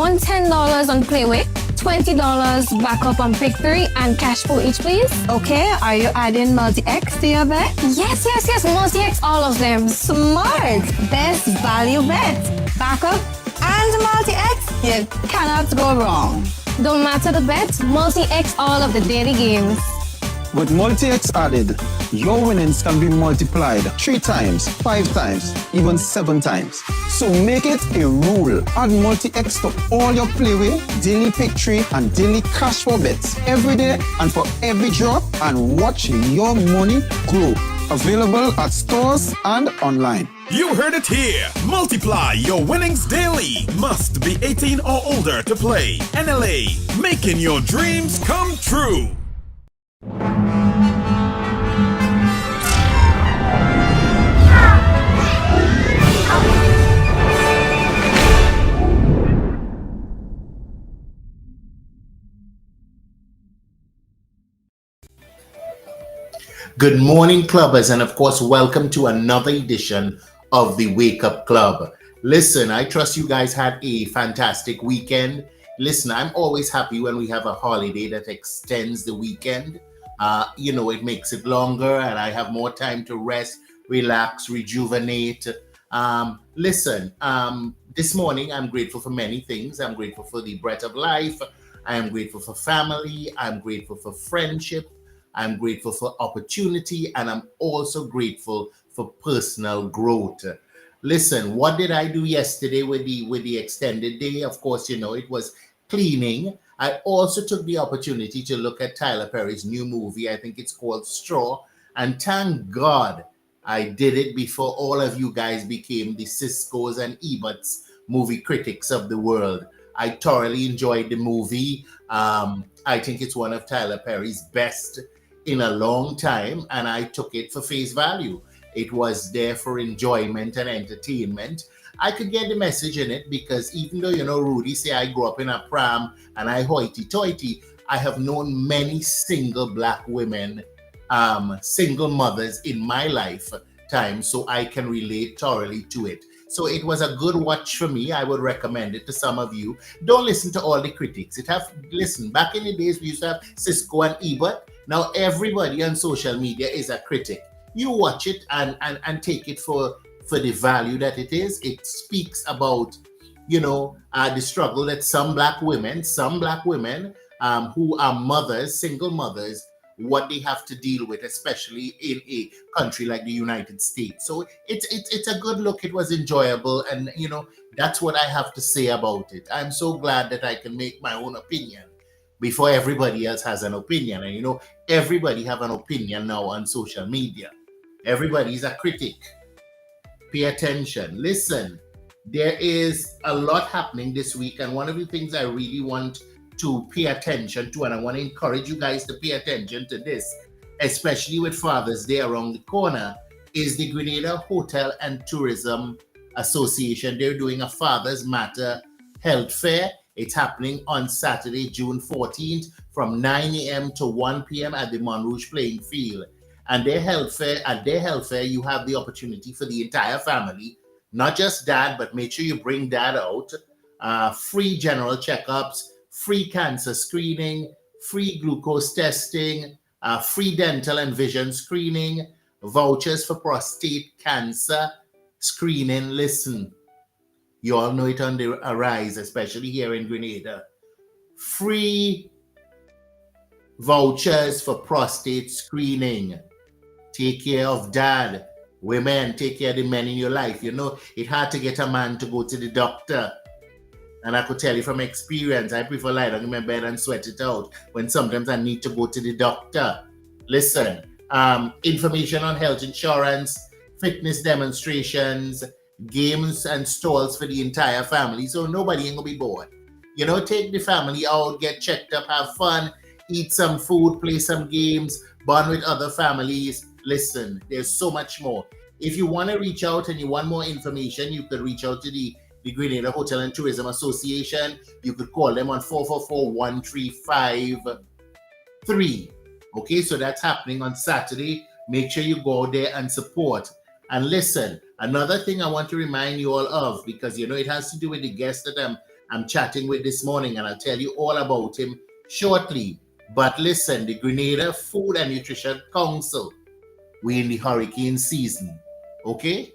want $10 on Playway, $20 backup on Pick 3, and cash for each, please? Okay, are you adding multi-X to your bet? Yes, multi-X, all of them. Smart! Best value bet. Backup and multi-X, you cannot go wrong. Don't matter the bet, multi-X all of the daily games. With multi-X added, your winnings can be multiplied 3 times, 5 times, even 7 times. So make it a rule. Add multi-X to all your Playway, daily pick 3, and daily cash for bets every day and for every drop, and watch your money grow. Available at stores and online. You heard it here. Multiply your winnings daily. Must be 18 or older to play. NLA, making your dreams come true. Good morning, clubbers, and of course, welcome to another edition of the Wake Up Club. Listen, I trust you guys had a fantastic weekend. Listen, I'm always happy when we have a holiday that extends the weekend. It makes it longer and I have more time to rest, relax, rejuvenate. This morning, I'm grateful for many things. I'm grateful for the breath of life. I am grateful for family. I'm grateful for friendship. I'm grateful for opportunity, and I'm also grateful for personal growth. Listen, what did I do yesterday with the extended day? Of course, it was cleaning. I also took the opportunity to look at Tyler Perry's new movie. I think it's called Straw. And thank God I did it before all of you guys became the Cisco's and Eberts movie critics of the world. I thoroughly enjoyed the movie. I think it's one of Tyler Perry's best in a long time, and I took it for face value. It was there for enjoyment and entertainment. I could get the message in it because even though, Rudy say I grew up in a pram and I hoity-toity, I have known many single Black women, single mothers in my lifetime, so I can relate thoroughly to it. So it was a good watch for me. I would recommend it to some of you. Don't listen to all the critics. Listen, back in the days, we used to have Cisco and Ebert. Now everybody on social media is a critic. You watch it and take it for the value that it is. It speaks about, the struggle that some black women who are mothers, single mothers, what they have to deal with, especially in a country like the United States. So it's a good look. It was enjoyable, and that's what I have to say about it. I'm so glad that I can make my own opinion before everybody else has an opinion. And everybody have an opinion now on social media. Everybody's a critic. Pay attention. Listen, there is a lot happening this week, and one of the things I really want to pay attention to, and I want to encourage you guys to pay attention to this, especially with Father's Day around the corner, is the Grenada Hotel and Tourism Association. They're doing a Father's Matter health fair. It's happening on Saturday, June 14th from 9 a.m. to 1 p.m. at the Montrouge Playing Field. And at their health fair, you have the opportunity for the entire family, not just dad, but make sure you bring dad out. Free general checkups, free cancer screening, free glucose testing, free dental and vision screening, vouchers for prostate cancer screening. Listen, you all know it on the rise, especially here in Grenada. Free vouchers for prostate screening. Take care of dad. Women, take care of the men in your life. It's hard to get a man to go to the doctor. And I could tell you from experience, I prefer lie down in my bed and sweat it out when sometimes I need to go to the doctor. Listen, information on health insurance, fitness demonstrations, games and stalls for the entire family. So nobody ain't gonna be bored. Take the family out, get checked up, have fun, eat some food, play some games, bond with other families. Listen, there's so much more. If you want to reach out and you want more information, you could reach out to the Grenada Hotel and Tourism Association. You could call them on 444-1353. Okay, so that's happening on Saturday. Make sure you go there and support. And listen, another thing I want to remind you all of, because it has to do with the guest that I'm chatting with this morning, and I'll tell you all about him shortly. But listen, the Grenada Food and Nutrition Council, we're in the hurricane season, okay?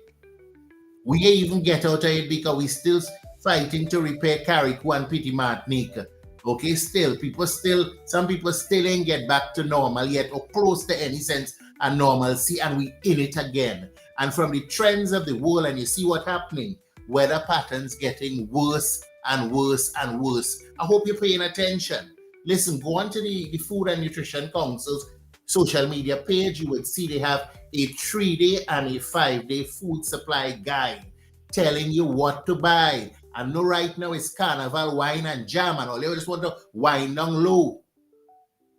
We even get out of it because we still fighting to repair Carriacou and Petit Martinique. Okay, some people still ain't get back to normal yet or close to any sense of normalcy, and we in it again. And from the trends of the world, and you see what happening, weather patterns getting worse and worse and worse. I hope you're paying attention. Listen, go on to the Food and Nutrition Council's social media page. You would see they have a 3-day and a 5-day food supply guide telling you what to buy. I know right now it's carnival, wine and jam, and all you just want to wind down low.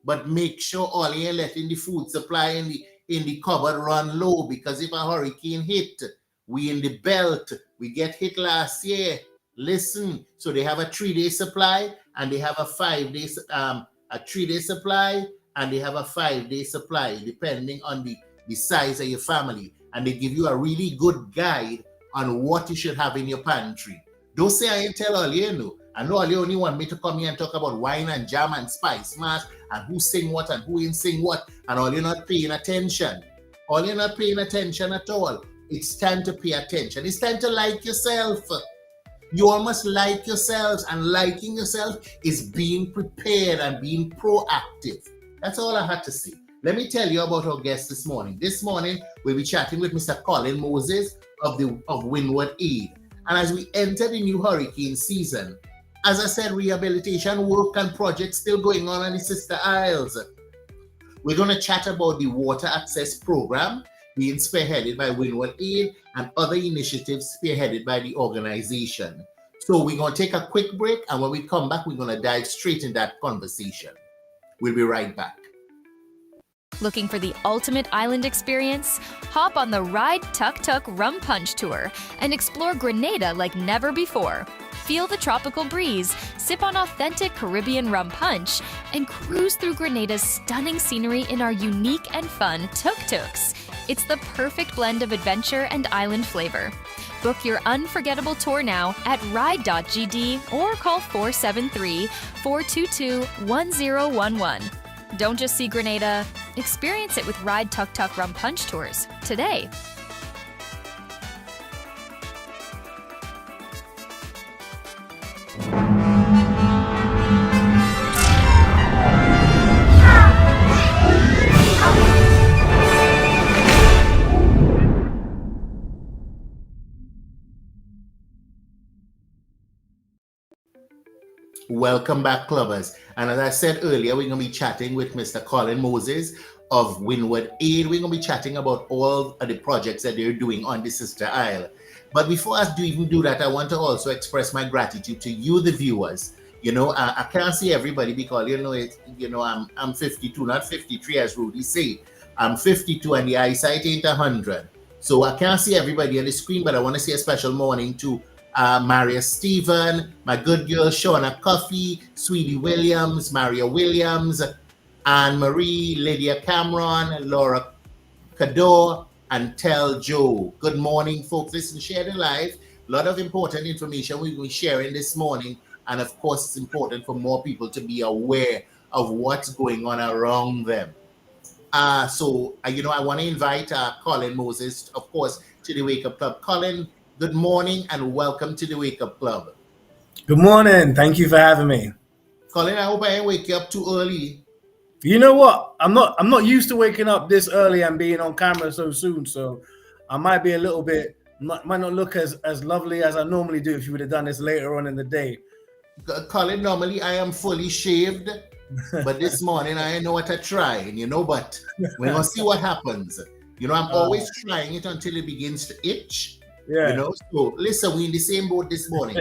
But make sure all you ain't letting the food supply in the cupboard run low, because if a hurricane hit, we in the belt. We get hit last year. Listen, so they have a 3-day supply, and they have a 5-day a 3-day supply, and they have a 5-day supply, depending on the size of your family. And they give you a really good guide on what you should have in your pantry. Don't say I ain't tell all you know. I know all you only want me to come here and talk about wine and jam and spice mash and who sing what and who ain't sing what, and all you're not paying attention. All you're not paying attention at all. It's time to pay attention. It's time to like yourself. You all must like yourselves, and liking yourself is being prepared and being proactive. That's all I had to say. Let me tell you about our guest this morning. This morning, we'll be chatting with Mr. Colin Moses of Windward Aid. And as we enter the new hurricane season, as I said, rehabilitation work and projects still going on in the Sister Isles. We're going to chat about the water access program being spearheaded by Windward Aid and other initiatives spearheaded by the organization. So we're going to take a quick break, and when we come back, we're going to dive straight in that conversation. We'll be right back. Looking for the ultimate island experience? Hop on the Ride Tuk Tuk Rum Punch Tour and explore Grenada like never before. Feel the tropical breeze, sip on authentic Caribbean rum punch, and cruise through Grenada's stunning scenery in our unique and fun tuk-tuks. It's the perfect blend of adventure and island flavor. Book your unforgettable tour now at ride.gd or call 473-422-1011. Don't just see Grenada, experience it with Ride Tuk Tuk Rum Punch Tours today. Welcome back, clubbers. And as I said earlier, we're going to be chatting with Mr. Colin Moses of Windward Aid. We're going to be chatting about all of the projects that they're doing on the Sister Isle. But before I even do that, I want to also express my gratitude to you, the viewers. You know, I can't see everybody because, I'm 52, not 53, as Rudy said. I'm 52 and the eyesight ain't 100. So I can't see everybody on the screen, but I want to say a special morning to Maria Stephen, my good girl Shauna Coffey, Sweetie Williams, Maria Williams, Anne Marie, Lydia Cameron, Laura Cador, and Tell Joe. Good morning, folks. Listen, share the live. A lot of important information we'll be sharing this morning. And of course, it's important for more people to be aware of what's going on around them. I want to invite Colin Moses, of course, to the Wake Up Club. Colin, good morning and welcome to the Wake Up Club. Good morning. Thank you for having me. Colin, I hope I didn't wake you up too early. You know what? I'm not used to waking up this early and being on camera so soon, so I might be a little bit, might not look as lovely as I normally do if you would have done this later on in the day. Colin, normally I am fully shaved, but this morning I know what I tried, but we're going to see what happens. I'm always trying it until it begins to itch. Yeah. So listen, we're in the same boat this morning.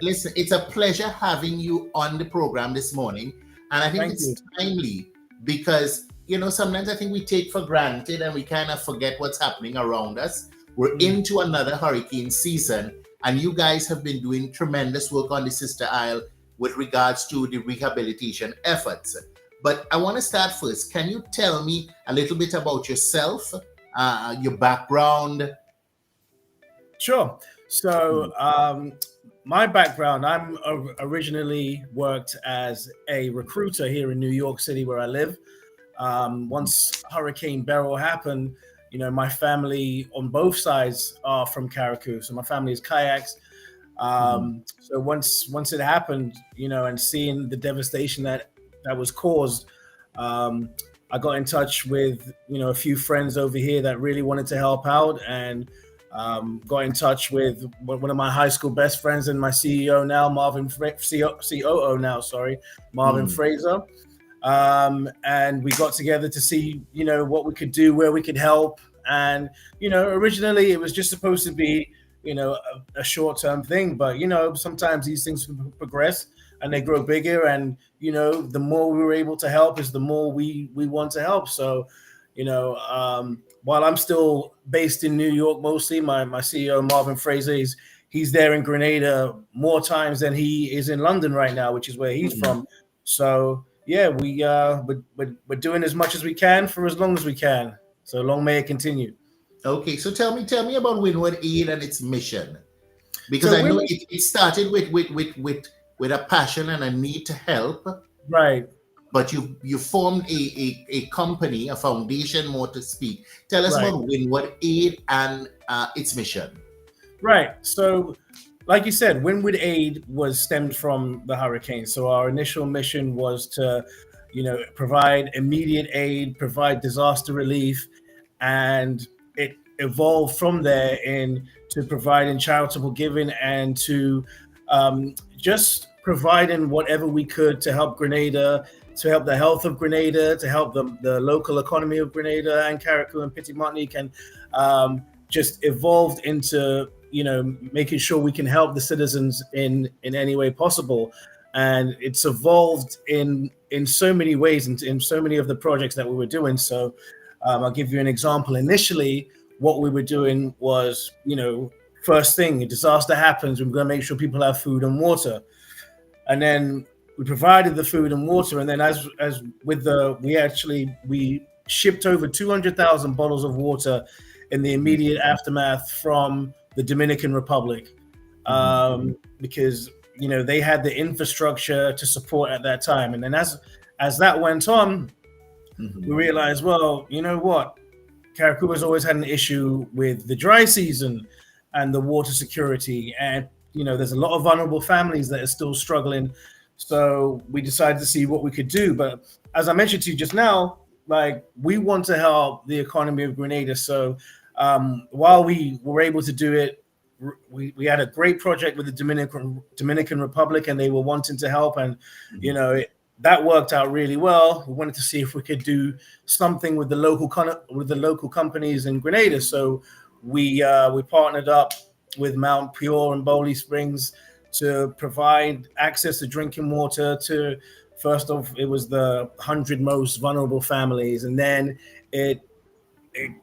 Listen, it's a pleasure having you on the program this morning. And I think it's timely because, sometimes I think we take for granted and we kind of forget what's happening around us. We're into another hurricane season, and you guys have been doing tremendous work on the Sister Isle with regards to the rehabilitation efforts. But I want to start first. Can you tell me a little bit about yourself, your background? Sure. So my background, I'm originally worked as a recruiter here in New York City, where I live. Once Hurricane Beryl happened, my family on both sides are from Carriacou, so my family is kayaks. So once it happened, and seeing the devastation that was caused, I got in touch with a few friends over here that really wanted to help out, and got in touch with one of my high school best friends and my CEO now, COO now, sorry, Marvin Fraser. And we got together to see, what we could do, where we could help. And, originally it was just supposed to be, a short-term thing, but, sometimes these things progress and they grow bigger. And, the more we were able to help is the more we want to help. So, while I'm still based in New York, mostly my CEO, Marvin Fraser, he's there in Grenada more times than he is in London right now, which is where he's from. So yeah, we're doing as much as we can for as long as we can. So long may it continue. Okay, so tell me about Windward Aid and its mission, because So I know it started with a passion and a need to help, Right. but you formed a company, a foundation, more to speak. Tell us Right. about Windward Aid and its mission. Right. So, like you said, Windward Aid was stemmed from the hurricane. So our initial mission was to, provide immediate aid, provide disaster relief, and it evolved from there into providing charitable giving and to just providing whatever we could to help Grenada, to help the health of Grenada, to help the local economy of Grenada and Carriacou and Petit Martinique, and just evolved into making sure we can help the citizens in any way possible. And it's evolved in so many ways, in so many of the projects that we were doing. So I'll give you an example. Initially, what we were doing was, first thing, a disaster happens, we're going to make sure people have food and water. And then we provided the food and water. And then we shipped over 200,000 bottles of water in the immediate aftermath from the Dominican Republic, because they had the infrastructure to support at that time. And then as that went on, we realized, well, you know what, Carriacou has always had an issue with the dry season and the water security, and there's a lot of vulnerable families that are still struggling. So we decided to see what we could do. But as I mentioned to you just now, like, we want to help the economy of Grenada. So while we were able to do it, we had a great project with the Dominican Republic, and they were wanting to help, and that worked out really well. We wanted to see if we could do something with the local companies in Grenada. So we partnered up with Mount Pure and Bowley Springs to provide access to drinking water to, first off, it was the 100 most vulnerable families, and then it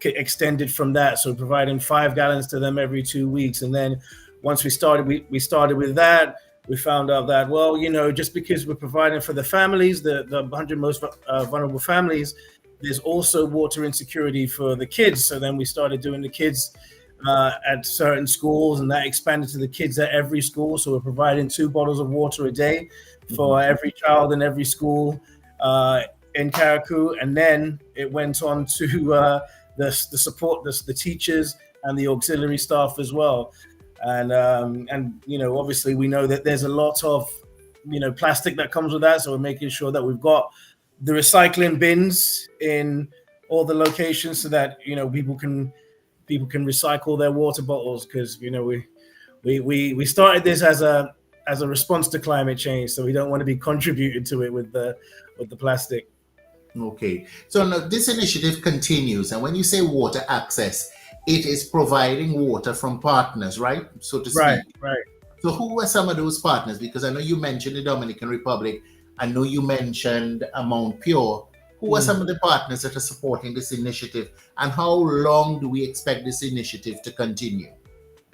extended from that, so providing 5 gallons to them every 2 weeks. And then once we started with that, we found out that, well, just because we're providing for the families, the 100 most vulnerable families, there's also water insecurity for the kids. So then we started doing the kids at certain schools, and that expanded to the kids at every school. So we're providing 2 bottles of water a day for every child in every school in Carriacou. And then it went on to the support, the teachers and the auxiliary staff as well. And obviously we know that there's a lot of plastic that comes with that, so we're making sure that we've got the recycling bins in all the locations so that people can recycle their water bottles, because we started this as a response to climate change, so we don't want to be contributing to it with the plastic. Okay, so now this initiative continues, and when you say water access, it is providing water from partners, right? So to speak. Right. So who are some of those partners? Because I know you mentioned the Dominican Republic. I know you mentioned Mount Pure. Who are some of the partners that are supporting this initiative, and how long do we expect this initiative to continue?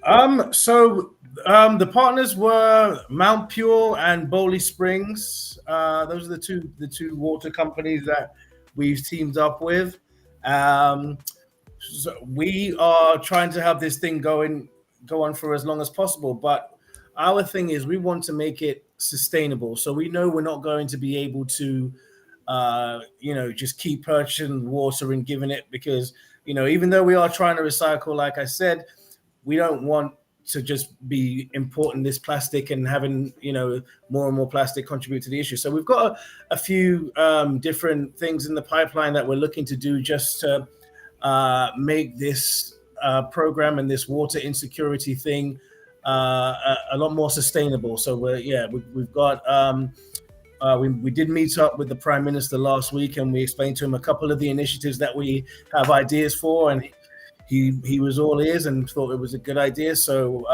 The partners were Mount Pure and Bowley Springs. Those are the two water companies that we've teamed up with. So we are trying to have this thing go on for as long as possible. But our thing is we want to make it sustainable. So we know we're not going to be able to, just keep purchasing water and giving it because, even though we are trying to recycle, like I said, we don't want to just be importing this plastic and having, more and more plastic contribute to the issue. So we've got a few different things in the pipeline that we're looking to do just to make this program and this water insecurity thing a lot more sustainable. So we've got we did meet up with the Prime Minister last week, and we explained to him a couple of the initiatives that we have ideas for, and he was all ears and thought it was a good idea. So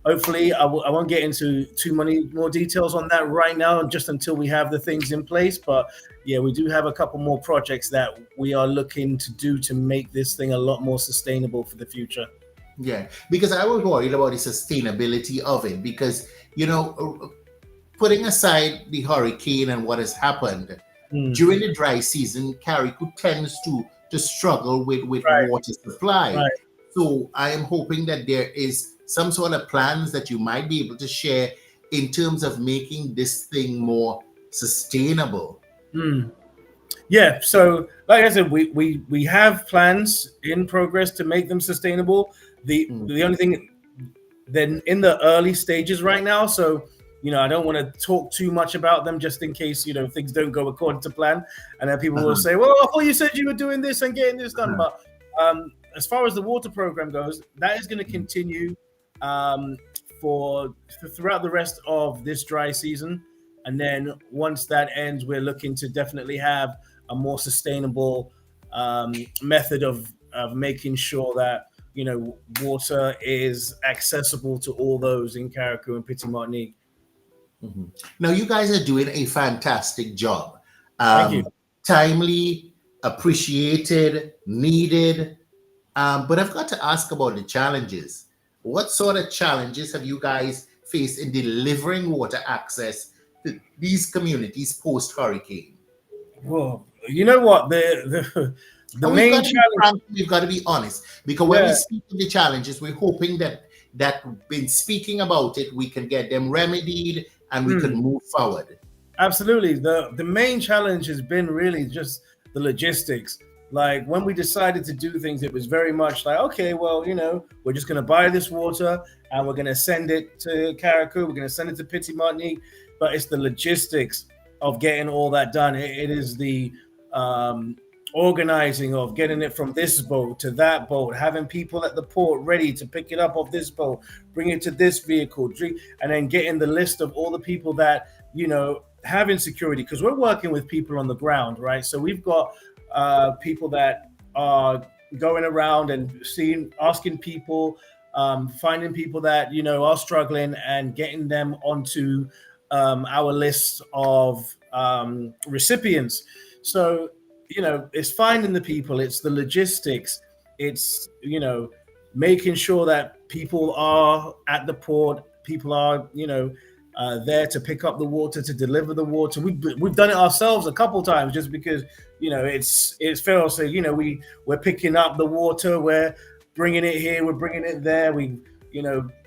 hopefully, I won't get into too many more details on that right now, just until we have the things in place. But yeah, we do have a couple more projects that we are looking to do to make this thing a lot more sustainable for the future. Yeah, because I was worried about the sustainability of it because, putting aside the hurricane and what has happened, during the dry season, Carriacou tends to struggle with water supply. Right. So I am hoping that there is some sort of plans that you might be able to share in terms of making this thing more sustainable. Yeah, so like I said, we have plans in progress to make them sustainable. The only thing then in the early stages right now, so I don't want to talk too much about them just in case things don't go according to plan, and then people will say, "Well, I thought you said you were doing this and getting this done." But as far as the water program goes, that is going to continue for throughout the rest of this dry season, and then once that ends, we're looking to definitely have a more sustainable method of making sure that water is accessible to all those in Carriacou and Petit Martinique. Now, you guys are doing a fantastic job. Thank you. Timely, appreciated, needed. But I've got to ask about the challenges. What sort of challenges have you guys faced in delivering water access to these communities post-hurricane? Well, you know what? The main challenge... We've got to be honest. Because when we speak of the challenges, we're hoping that in speaking about it, we can get them remedied and we can move forward. Absolutely. The main challenge has been really just the logistics. Like when we decided to do things, it was very much like, okay, well, we're just going to buy this water and we're going to send it to Carriacou. We're going to send it to Petit Martinique. But it's the logistics of getting all that done. It is the organizing of getting it from this boat to that boat, having people at the port ready to pick it up off this boat, bring it to this vehicle, and then getting the list of all the people that, have insecurity, because we're working with people on the ground, right? So we've got people that are going around and asking people, finding people that, are struggling and getting them onto our list of recipients. So, it's finding the people, it's the logistics, it's, making sure that people are at the port, people are, there to pick up the water, to deliver the water. We've done it ourselves a couple times just because, it's fair. So, we're picking up the water, we're bringing it here, we're bringing it there, we,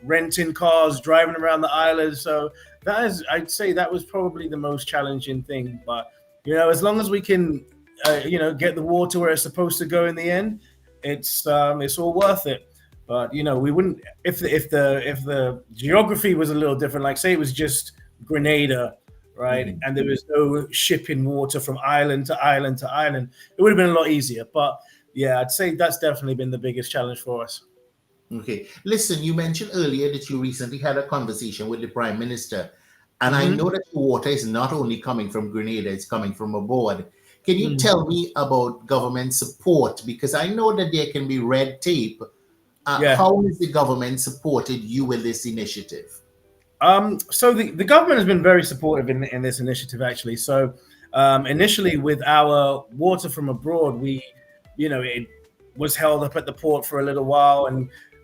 renting cars, driving around the island. So I'd say that was probably the most challenging thing. But, as long as we can, get the water where it's supposed to go in the end, it's all worth it. But we wouldn't if the geography was a little different. Like say it was just Grenada, right, and there was no shipping water from island to island to island, it would have been a lot easier. But yeah, I'd say that's definitely been the biggest challenge for us. Okay, listen, you mentioned earlier that you recently had a conversation with the Prime Minister, and I know that the water is not only coming from Grenada; it's coming from abroad. Can you tell me about government support? Because I know that there can be red tape. How has the government supported you with this initiative? So the government has been very supportive in this initiative, actually. So initially with our water from abroad, it was held up at the port for a little while.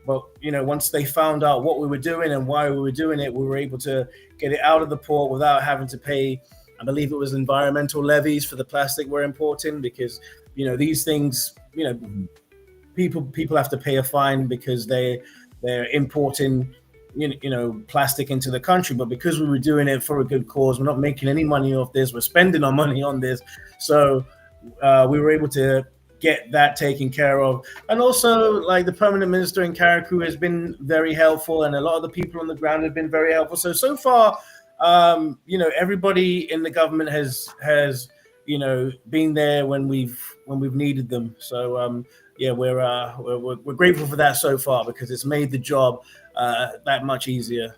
But once they found out what we were doing and why we were doing it, we were able to get it out of the port without having to pay, I believe it was environmental levies for the plastic we're importing, because, these things, people have to pay a fine because they're importing, plastic into the country, but because we were doing it for a good cause, we're not making any money off this. We're spending our money on this, so we were able to get that taken care of. And also, like, the permanent minister in Carriacou has been very helpful, and a lot of the people on the ground have been very helpful. So far, everybody in the government has been there when we've needed them. So we're grateful for that so far, because it's made the job that much easier.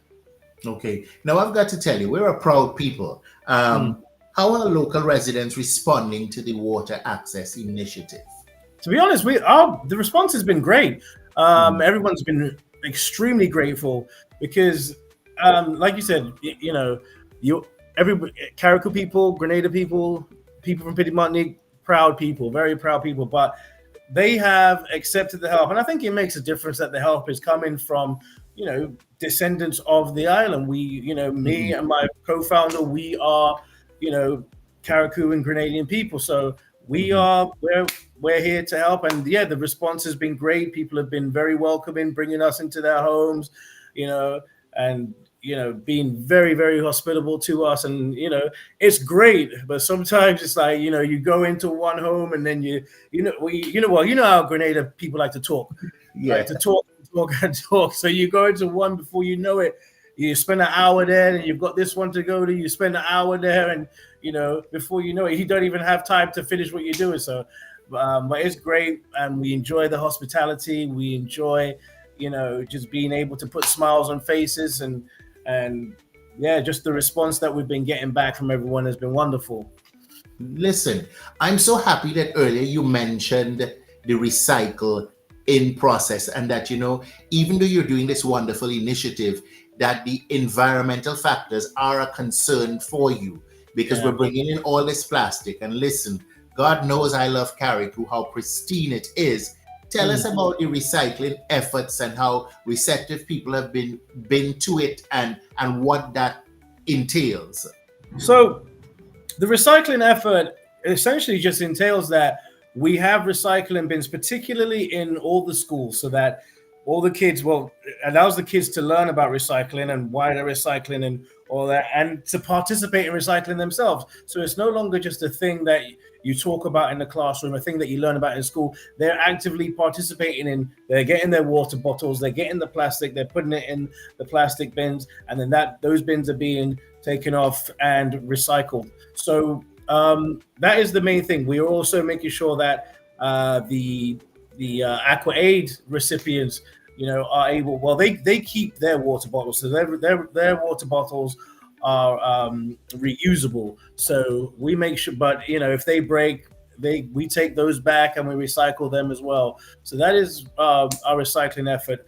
Okay. Now I've got to tell you, we're a proud people. How are local residents responding to the water access initiative? To be honest, the response has been great. Everyone's been extremely grateful because, like you said, Carriacou people, Grenada people from Petit Martinique, proud people, very proud people, but they have accepted the help. And I think it makes a difference that the help is coming from, descendants of the island. Me and my co-founder, we are, Carriacou and Grenadian people. So we're here to help. And the response has been great. People have been very welcoming, bringing us into their homes, and being very, very hospitable to us. And it's great, but sometimes it's like, you go into one home and then you know how Grenada people like to talk. Like to talk and talk. So you go into one, before you know it, you spend an hour there, and you've got this one to go to. You spend an hour there, and before you know it, you don't even have time to finish what you're doing. So, but it's great, and we enjoy the hospitality. We enjoy, just being able to put smiles on faces, and just the response that we've been getting back from everyone has been wonderful. Listen, I'm so happy that earlier you mentioned the recycle in process, and that even though you're doing this wonderful initiative, that the environmental factors are a concern for you, because we're bringing in all this plastic. And listen, God knows I love Carriacou, how pristine it is. Tell us about the recycling efforts and how receptive people have been to it, and what that entails. So the recycling effort essentially just entails that we have recycling bins, particularly in all the schools, so that all the kids, allows the kids to learn about recycling and why they're recycling and all that, and to participate in recycling themselves. So it's no longer just a thing that you talk about in the classroom, a thing that you learn about in school. They're actively participating in, they're getting their water bottles, they're getting the plastic, they're putting it in the plastic bins, and then those bins are being taken off and recycled. So that is the main thing. We are also making sure that the Aqua Aid recipients, are able. They keep their water bottles, so their water bottles are reusable. So we make sure. But if they break, we take those back and we recycle them as well. So that is our recycling effort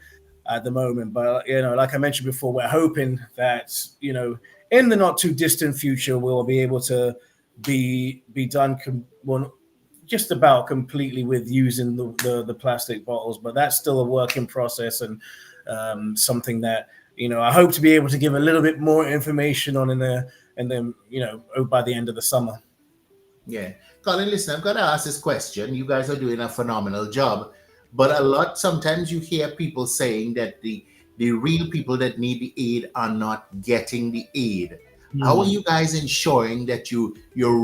at the moment. But like I mentioned before, we're hoping that in the not too distant future, we'll be able to be done just about completely with using the plastic bottles, but that's still a work in process, and something that I hope to be able to give a little bit more information on by the end of the summer. Yeah, Colin, listen, I've got to ask this question. You guys are doing a phenomenal job, but sometimes you hear people saying that the real people that need the aid are not getting the aid. How are you guys ensuring that you're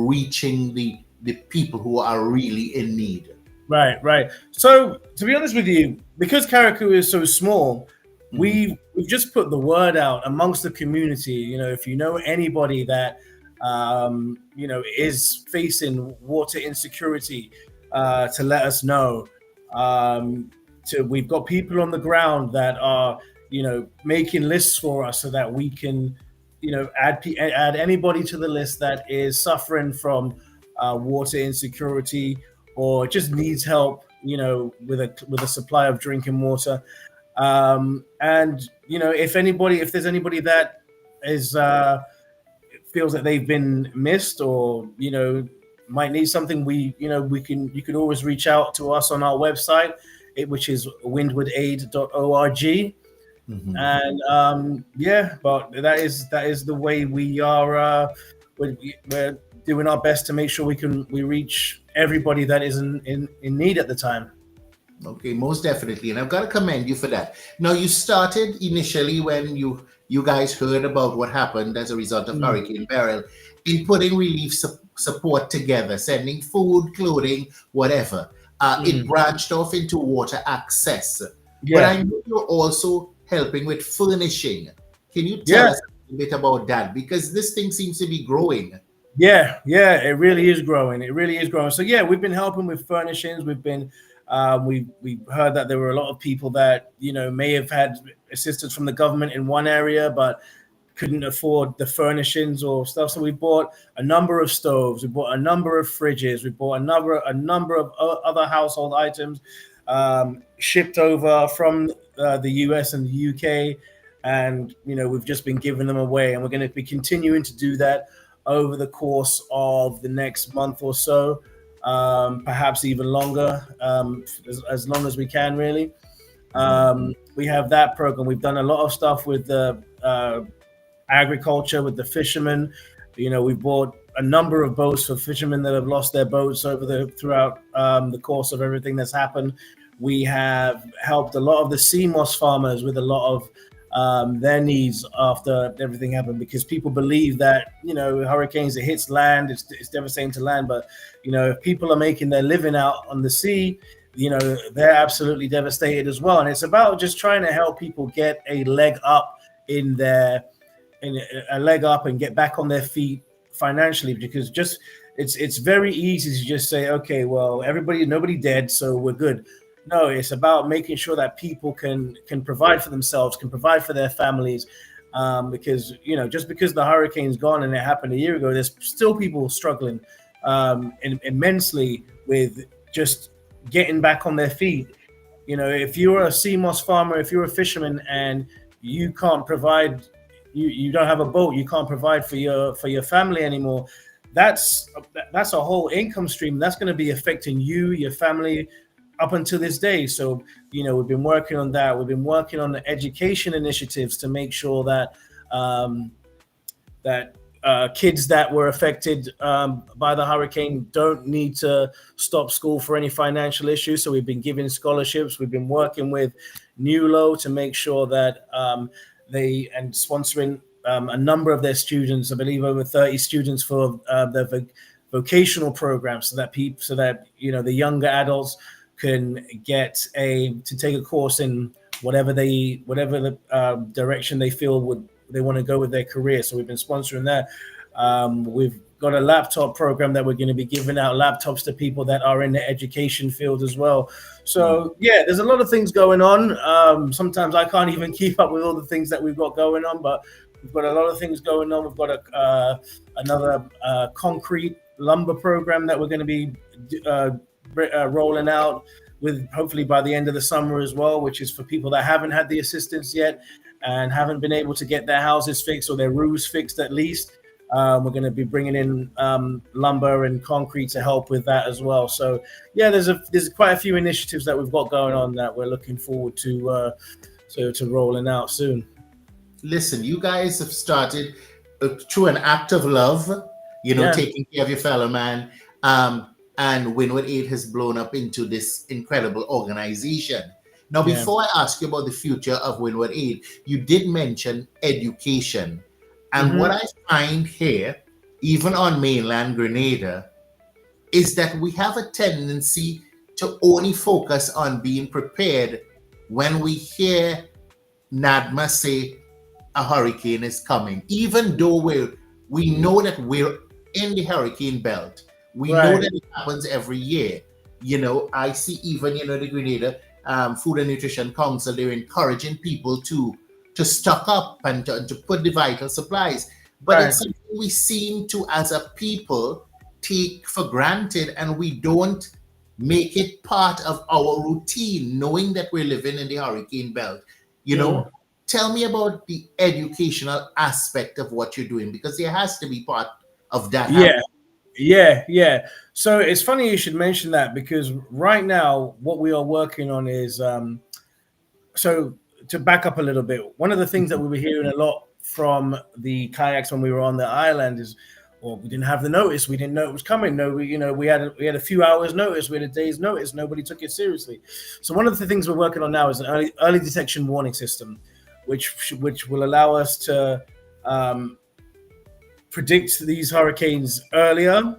reaching the people who are really in need? Right. So to be honest with you, because Carriacou is so small, we've just put the word out amongst the community. If you know anybody that is facing water insecurity, to let us know. We've got people on the ground that are making lists for us so that we can add anybody to the list that is suffering from water insecurity or just needs help, with a supply of drinking water. If there's anybody that is feels that they've been missed or might need something, you can always reach out to us on our website, which is windwardaid.org. And but that is the way we are. We're doing our best to make sure we reach everybody that is in need at the time. Okay, most definitely, and I've got to commend you for that. Now, you started initially when you guys heard about what happened as a result of Mm. Hurricane Beryl in putting relief support together, sending food, clothing, whatever. It Mm. branched off into water access, but Yeah, I know you're also helping with furnishing. Can you tell yeah, us a bit about that? Because this thing seems to be growing. yeah. It really is growing. It really is growing. So yeah, we've been helping with furnishings. We heard that there were a lot of people that may have had assistance from the government in one area, but couldn't afford the furnishings or stuff. So we bought a number of stoves, we bought a number of fridges, we bought a number of other household items, shipped over from the US and the UK, and we've just been giving them away, and we're going to be continuing to do that over the course of the next month or so, perhaps even longer, as long as we can, really. We have that program. We've done a lot of stuff with the agriculture, with the fishermen. We bought a number of boats for fishermen that have lost their boats throughout the course of everything that's happened. We have helped a lot of the sea moss farmers with a lot of their needs after everything happened, because people believe that hurricanes, it hits land, it's devastating to land, but if people are making their living out on the sea, they're absolutely devastated as well. And it's about just trying to help people get a leg up in their a leg up and get back on their feet financially, because just it's very easy to just say, okay, well, nobody dead, so we're good. No, it's about making sure that people can provide for themselves, can provide for their families, because just because the hurricane's gone and it happened a year ago, there's still people struggling immensely with just getting back on their feet. If you're a sea moss farmer, if you're a fisherman, and you can't provide, you don't have a boat, you can't provide for your family anymore, that's a whole income stream that's going to be affecting you, your family, up until this day. So we've been working on that. We've been working on the education initiatives to make sure that kids that were affected by the hurricane don't need to stop school for any financial issues. So we've been giving scholarships. We've been working with NULO to make sure that and sponsoring a number of their students, I believe over 30 students, for their vocational programs, so that the younger adults can get to take a course in whatever the direction they feel they want to go with their career. So we've been sponsoring that. We've got a laptop program that we're going to be giving out laptops to people that are in the education field as well. So yeah, there's a lot of things going on. Sometimes I can't even keep up with all the things that we've got going on, but we've got a lot of things going on. We've got another concrete lumber program that we're going to be rolling out with, hopefully by the end of the summer as well, which is for people that haven't had the assistance yet and haven't been able to get their houses fixed or their roofs fixed at least. We're going to be bringing in lumber and concrete to help with that as well. So yeah, there's quite a few initiatives that we've got going on that we're looking forward to rolling out soon. Listen, you guys have started through an act of love, taking care of your fellow man. And Windward Aid has blown up into this incredible organization. Now, before I ask you about the future of Windward Aid, you did mention education. And what I find here, even on mainland Grenada, is that we have a tendency to only focus on being prepared when we hear NADMA say a hurricane is coming, even though we know that we're in the hurricane belt. We know that it happens every year. I see even, the Grenada Food and Nutrition Council, they're encouraging people to stock up and to put the vital supplies. But it's something we seem to, as a people, take for granted, and we don't make it part of our routine, knowing that we're living in the hurricane belt. Tell me about the educational aspect of what you're doing, because there has to be part of that. Yeah. So it's funny you should mention that, because right now what we are working on is so to back up a little bit, one of the things that we were hearing a lot from the kayaks when we were on the island is, well, we didn't have the notice. We didn't know it was coming. No, we had a few hours notice. We had a day's notice. Nobody took it seriously. So one of the things we're working on now is an early detection warning system, which will allow us to predict these hurricanes earlier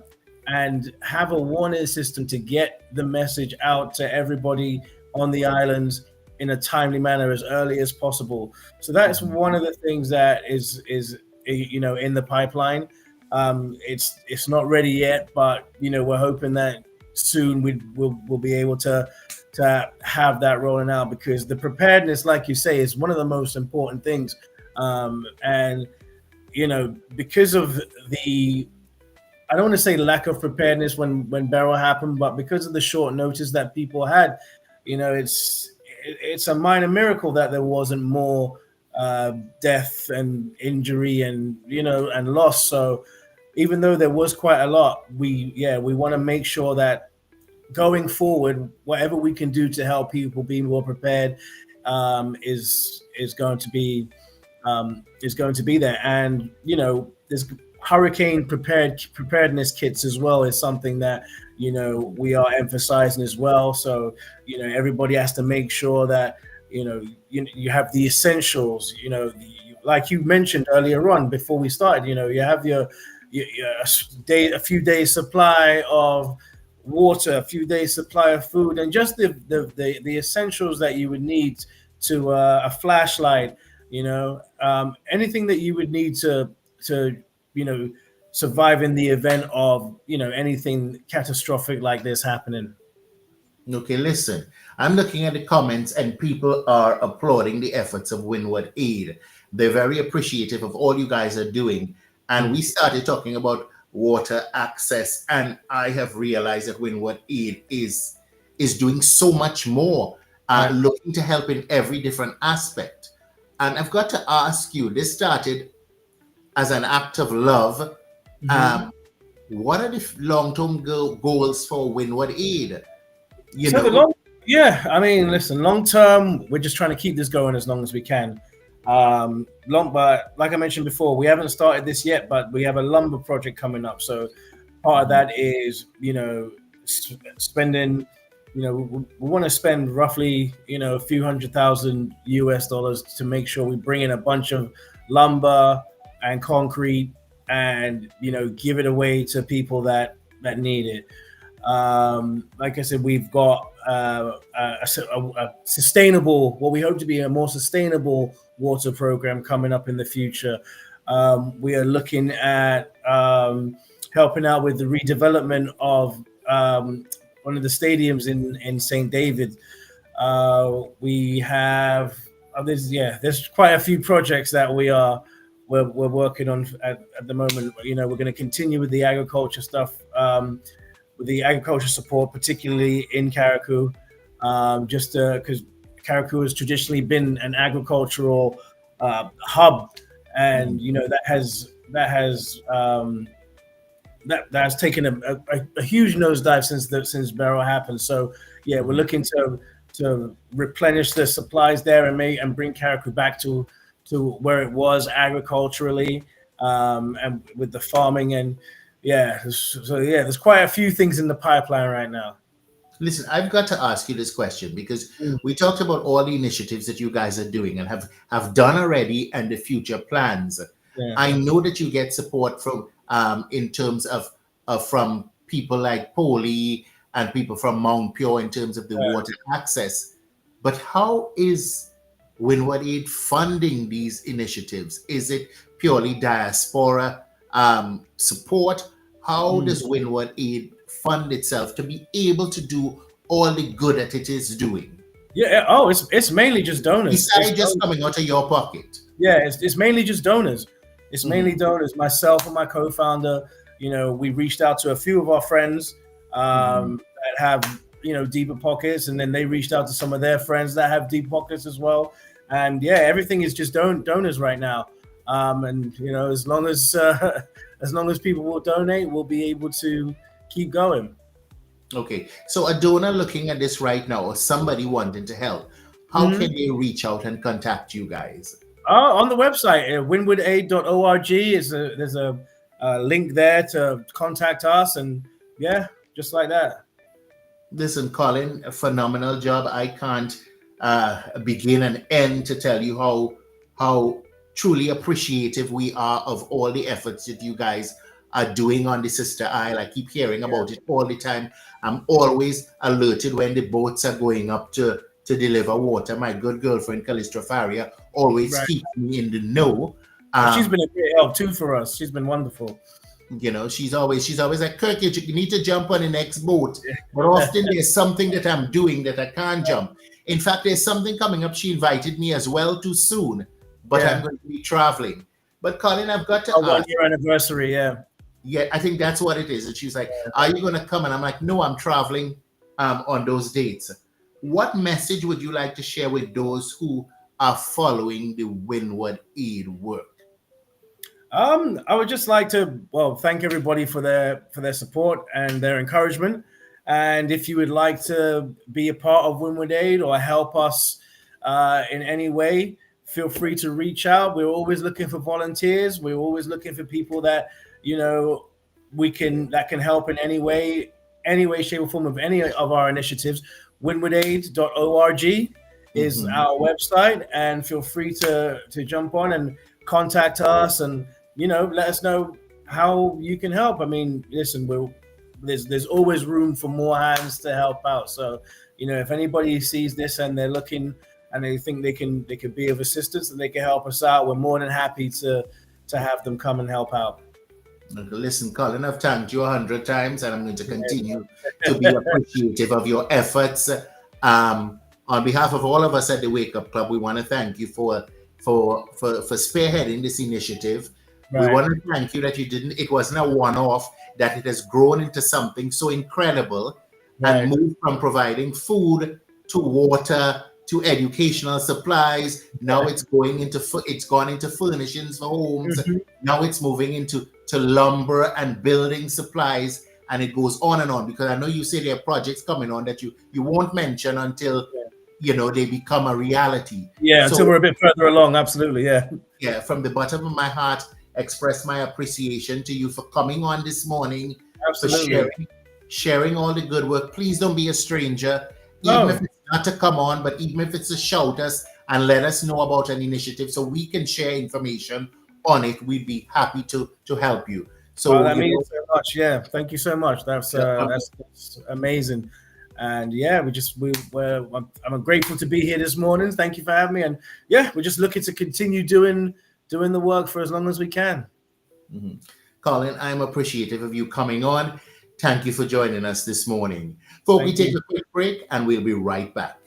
and have a warning system to get the message out to everybody on the islands in a timely manner as early as possible. So that's one of the things that is in the pipeline. It's not ready yet, but we're hoping that soon we'll be able to have that rolling out, because the preparedness, like you say, is one of the most important things. And because of the, I don't want to say lack of preparedness when Beryl happened, but because of the short notice that people had, it's a minor miracle that there wasn't more death and injury and loss. So even though there was quite a lot, we want to make sure that going forward, whatever we can do to help people be more prepared is going to be there. And there's hurricane preparedness kits as well is something that we are emphasizing as well. So everybody has to make sure that you have the essentials. Like you mentioned earlier on before we started, you have your a few days supply of water, a few days supply of food, and just the essentials that you would need to a flashlight, anything that you would need to survive in the event of anything catastrophic like this happening. Okay, listen, I'm looking at the comments and people are applauding the efforts of Windward Aid. They're very appreciative of all you guys are doing. And we started talking about water access, and I have realized that Windward Aid is doing so much more, looking to help in every different aspect. And I've got to ask you, this started as an act of love. What are the long-term goals for Windward Aid? I mean, listen, long-term, we're just trying to keep this going as long as we can. But like I mentioned before, we haven't started this yet, but we have a lumber project coming up. So part of that is, spending, we want to spend roughly, a few $100,000 to make sure we bring in a bunch of lumber and concrete and, give it away to people that need it. Like I said, we've got a sustainable, what we hope to be a more sustainable water program coming up in the future. We are looking at helping out with the redevelopment of one of the stadiums in St. David. We have there's quite a few projects that we're working on at the moment. We're going to continue with the agriculture stuff, with the agriculture support, particularly in Carriacou, just because Carriacou has traditionally been an agricultural hub, and that has taken a huge nosedive since Beryl happened. So we're looking to replenish the supplies there and bring Carriacou back to where it was agriculturally, and with the farming and there's quite a few things in the pipeline right now. Listen, I've got to ask you this question because we talked about all the initiatives that you guys are doing and have done already and the future plans. I know that you get support from in terms of from people like Poli and people from Mount Pure in terms of the water access. But how is Windward Aid funding these initiatives? Is it purely diaspora support? How does Windward Aid fund itself to be able to do all the good that it is doing? It's mainly just donors. Besides just coming out of your pocket. It's mainly just donors. It's mainly donors. Myself and my co-founder, we reached out to a few of our friends that have deeper pockets, and then they reached out to some of their friends that have deep pockets as well. And everything is just donors right now. And as long as people will donate, we'll be able to keep going. Okay, so a donor looking at this right now, or somebody wanting to help, how can they reach out and contact you guys? On the website, windwardaid.org there's a link there to contact us, and yeah, just like that. Listen, Colin, a phenomenal job. I can't begin and end to tell you how truly appreciative we are of all the efforts that you guys are doing on the Sister Isle. I keep hearing about it all the time. I'm always alerted when the boats are going up to deliver water. My good girlfriend, Callistra Faria, always keeps me in the know. She's been a great help too for us. She's been wonderful. You know, she's always like, Kirk, you need to jump on the next boat. But often there's something that I'm doing that I can't jump. In fact, there's something coming up. She invited me as well too soon, but I'm going to be traveling. But Colin, I've got to ask. 1 year anniversary, Yeah, I think that's what it is. And she's like, are you going to come? And I'm like, no, I'm traveling on those dates. What message would you like to share with those who are following the Windward Aid work? I would just like to thank everybody for their support and their encouragement. And if you would like to be a part of Windward Aid or help us in any way, feel free to reach out. We're always looking for volunteers. We're always looking for people that that can help in any way, shape, or form of any of our initiatives. windwardaid.org is our website, and feel free to jump on and contact us and let us know how you can help. I mean, listen, there's always room for more hands to help out. So, if anybody sees this and they're looking and they think they can be of assistance and they can help us out, we're more than happy to have them come and help out. Listen, Colin, I've thanked you 100 times, and I'm going to continue to be appreciative of your efforts. On behalf of all of us at the Wake Up Club, we want to thank you for spearheading this initiative. Right. We want to thank you that it wasn't a one-off, that it has grown into something so incredible and moved from providing food to water to educational supplies. Now it's gone into furnishings for homes. Now it's moving into lumber and building supplies, and it goes on and on, because I know you say there are projects coming on that you won't mention until they become a reality. Until we're a bit further along. Absolutely. From the bottom of my heart, express my appreciation to you for coming on this morning. Absolutely. For sharing all the good work. Please don't be a stranger, even if it's not to come on, but even if it's to shout us and let us know about an initiative so we can share information on it. We'd be happy to help you. So that means so much. Thank you so much. That's amazing. And I'm grateful to be here this morning. Thank you for having me. And we're just looking to continue doing the work for as long as we can. Colin, I'm appreciative of you coming on. Thank you for joining us this morning. Folks, we take a quick break and we'll be right back.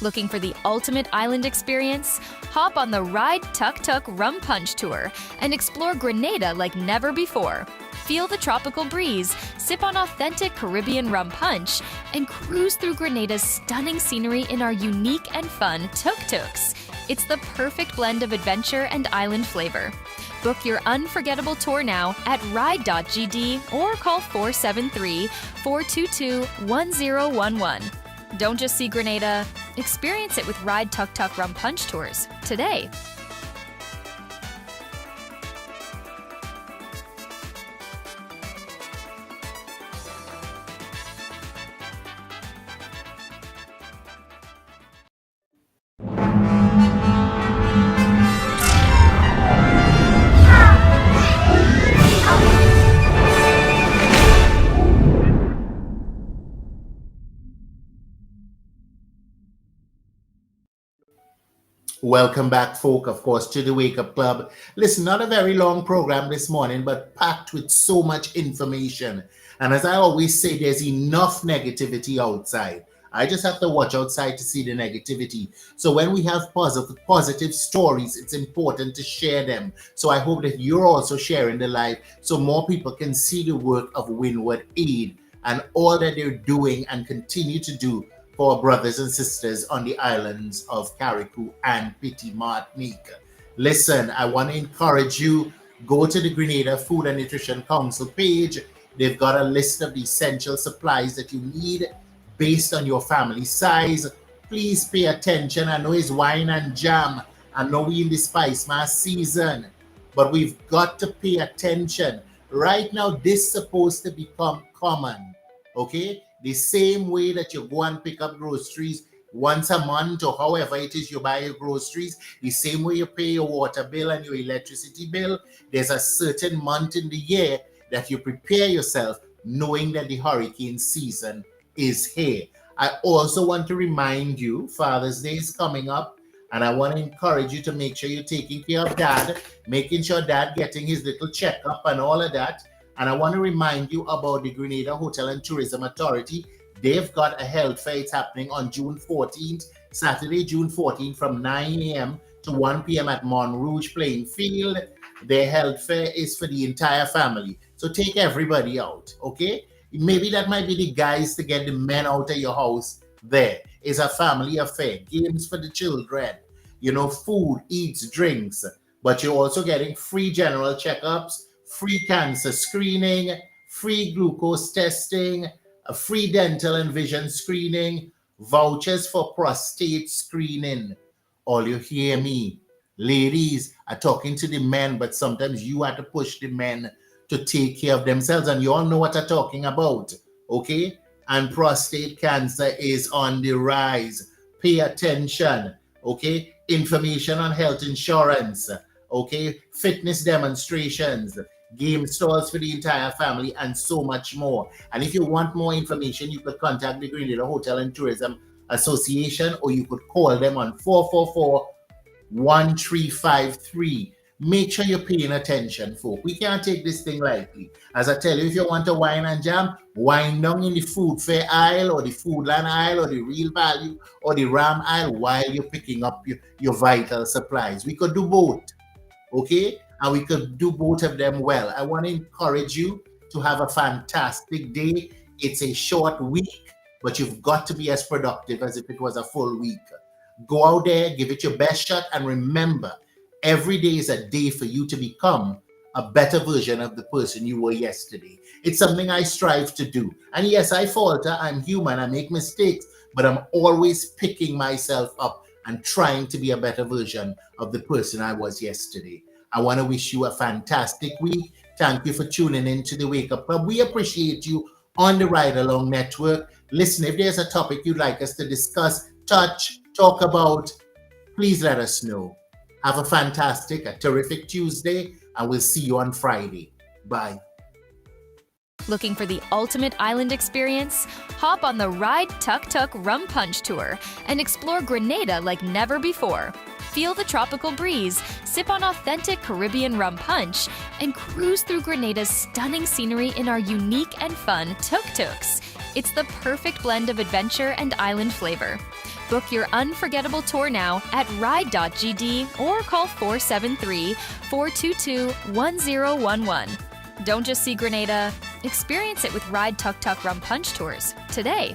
Looking for the ultimate island experience? Hop on the Ride Tuk Tuk Rum Punch Tour and explore Grenada like never before. Feel the tropical breeze, sip on authentic Caribbean rum punch, and cruise through Grenada's stunning scenery in our unique and fun tuk-tuks. It's the perfect blend of adventure and island flavor. Book your unforgettable tour now at ride.gd or call 473-422-1011. Don't just see Grenada, experience it with Ride Tuk Tuk Rum Punch Tours today. Welcome back, folk, of course, to the Wake Up Club. Listen, not a very long program this morning, but packed with so much information. And as I always say, there's enough negativity outside. I just have to watch outside to see the negativity. So when we have positive stories, it's important to share them. So I hope that you're also sharing the light so more people can see the work of Windward Aid and all that they're doing and continue to do for our brothers and sisters on the islands of Carriacou and Petit Martinique. Listen, I want to encourage you, go to the Grenada Food and Nutrition Council page. They've got a list of the essential supplies that you need based on your family size. Please pay attention. I know it's wine and jam, I know we in the Spice Mass season, but we've got to pay attention. Right now, this is supposed to become common, okay? The same way that you go and pick up groceries once a month or however it is you buy your groceries, the same way you pay your water bill and your electricity bill, there's a certain month in the year that you prepare yourself knowing that the hurricane season is here. I also want to remind you, Father's Day is coming up, and I want to encourage you to make sure you're taking care of Dad, making sure Dad getting his little checkup and all of that. And I want to remind you about the Grenada Hotel and Tourism Authority. They've got a health fair. It's happening on June 14th, Saturday, June 14th from 9 a.m. to 1 p.m. at Montrouge Playing Field. Their health fair is for the entire family. So take everybody out, okay? Maybe that might be the guys to get the men out of your house there. It's a family affair. Games for the children, food, eats, drinks. But you're also getting free general checkups, free cancer screening, free glucose testing, a free dental and vision screening, vouchers for prostate screening. All you hear me? Ladies are talking to the men, but sometimes you have to push the men to take care of themselves, and you all know what I'm talking about, okay? And prostate cancer is on the rise. Pay attention, okay? Information on health insurance, okay? Fitness demonstrations, game stalls for the entire family, and so much more. And if you want more information, you could contact the Grenada Hotel and Tourism Association, or you could call them on 444-1353. Make sure you're paying attention, folk. We can't take this thing lightly. As I tell you, if you want to wine and jam, wine down in the food fair aisle or the Foodland aisle or the Real Value or the Ram aisle while you're picking up your vital supplies. We could do both, okay? And we could do both of them well. I want to encourage you to have a fantastic day. It's a short week, but you've got to be as productive as if it was a full week. Go out there, give it your best shot, and remember, every day is a day for you to become a better version of the person you were yesterday. It's something I strive to do. And yes, I falter, I'm human, I make mistakes, but I'm always picking myself up and trying to be a better version of the person I was yesterday. I want to wish you a fantastic week. Thank you for tuning in to the Wake Up Club. We appreciate you on the Ride Along Network. Listen, if there's a topic you'd like us to discuss, talk about, please let us know. Have a terrific Tuesday, and we'll see you on Friday. Bye. Looking for the ultimate island experience? Hop on the Ride Tuk Tuk Rum Punch Tour and explore Grenada like never before. Feel the tropical breeze, sip on authentic Caribbean rum punch, and cruise through Grenada's stunning scenery in our unique and fun tuk-tuks. It's the perfect blend of adventure and island flavor. Book your unforgettable tour now at ride.gd or call 473-422-1011. Don't just see Grenada, experience it with Ride Tuk Tuk Rum Punch Tours today.